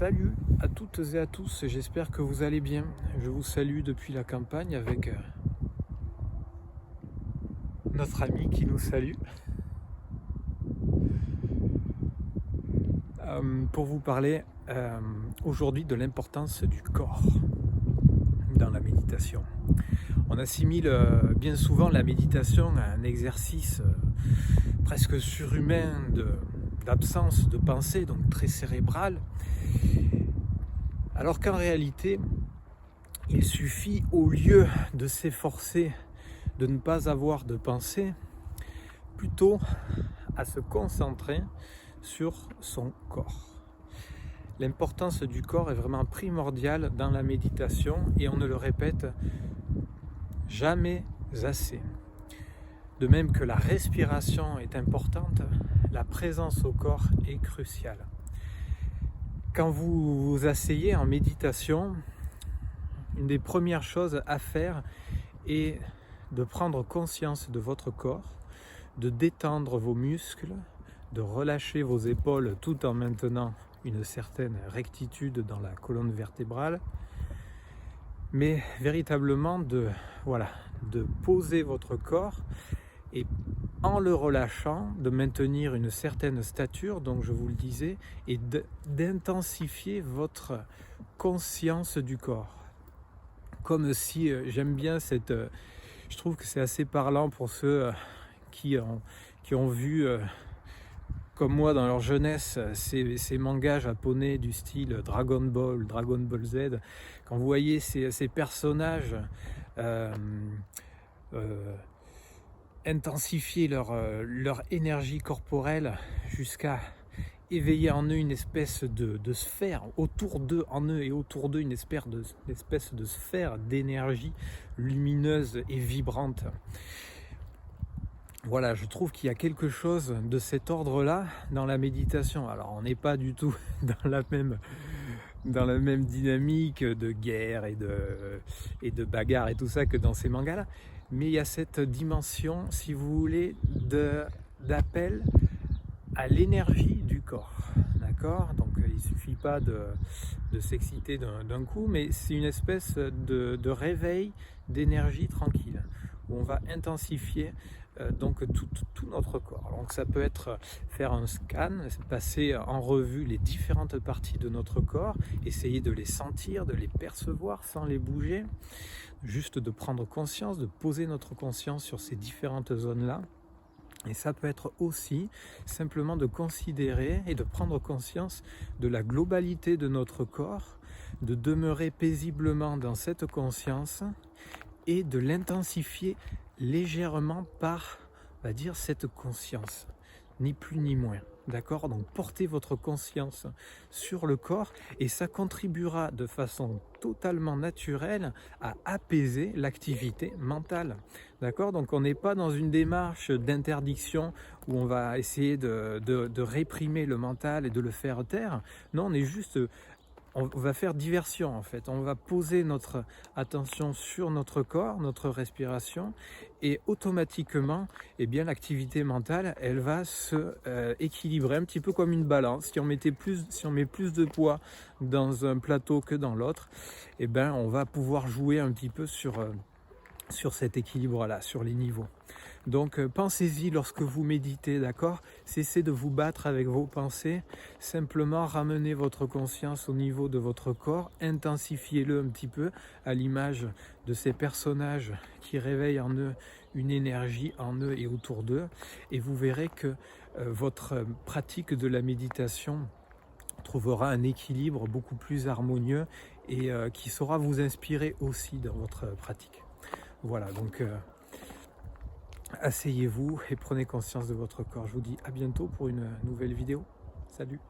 Salut à toutes et à tous, j'espère que vous allez bien. Je vous salue depuis la campagne avec notre ami qui nous salue. Pour vous parler aujourd'hui de l'importance du corps dans la méditation. On assimile bien souvent la méditation à un exercice presque surhumain d'absence de pensée, donc très cérébral. Alors qu'en réalité, il suffit, au lieu de s'efforcer de ne pas avoir de pensée, plutôt à se concentrer sur son corps. L'importance du corps est vraiment primordiale dans la méditation et on ne le répète jamais assez. De même que la respiration est importante, la présence au corps est cruciale. Quand vous vous asseyez en méditation, une des premières choses à faire est de prendre conscience de votre corps, de détendre vos muscles, de relâcher vos épaules tout en maintenant une certaine rectitude dans la colonne vertébrale, mais véritablement de poser votre corps et en le relâchant, de maintenir une certaine stature, donc je vous le disais, et d'intensifier votre conscience du corps. Comme si, j'aime bien je trouve que c'est assez parlant pour ceux qui ont vu, comme moi dans leur jeunesse, ces mangas japonais du style Dragon Ball Z, quand vous voyez ces personnages intensifier leur énergie corporelle jusqu'à éveiller en eux une espèce de sphère, autour d'eux, en eux et autour d'eux, une espèce de sphère d'énergie lumineuse et vibrante. Voilà, je trouve qu'il y a quelque chose de cet ordre-là dans la méditation. Alors, on n'est pas du tout dans la même dynamique de guerre et de bagarre et tout ça que dans ces mangas-là. Mais il y a cette dimension, si vous voulez, d'appel à l'énergie du corps. D'accord ? Donc, il ne suffit pas de s'exciter d'un coup, mais c'est une espèce de réveil d'énergie tranquille, où on va intensifier donc tout notre corps. Donc ça peut être faire un scan, passer en revue les différentes parties de notre corps, essayer de les sentir, de les percevoir sans les bouger, juste de prendre conscience, de poser notre conscience sur ces différentes zones-là. Et ça peut être aussi simplement de considérer et de prendre conscience de la globalité de notre corps, de demeurer paisiblement dans cette conscience et de l'intensifier légèrement par, on va dire, cette conscience, ni plus ni moins. D'accord ? Donc portez votre conscience sur le corps et ça contribuera de façon totalement naturelle à apaiser l'activité mentale. D'accord ? Donc on n'est pas dans une démarche d'interdiction où on va essayer de réprimer le mental et de le faire taire. Non, on va faire diversion en fait, on va poser notre attention sur notre corps, notre respiration et automatiquement l'activité mentale elle va se équilibrer un petit peu comme une balance. Si on met plus de poids dans un plateau que dans l'autre, on va pouvoir jouer un petit peu sur cet équilibre-là, sur les niveaux. Donc pensez-y lorsque vous méditez, d'accord ? Cessez de vous battre avec vos pensées, simplement ramenez votre conscience au niveau de votre corps, intensifiez-le un petit peu à l'image de ces personnages qui réveillent en eux une énergie en eux et autour d'eux, et vous verrez que votre pratique de la méditation trouvera un équilibre beaucoup plus harmonieux et qui saura vous inspirer aussi dans votre pratique. Voilà, donc asseyez-vous et prenez conscience de votre corps. Je vous dis à bientôt pour une nouvelle vidéo. Salut!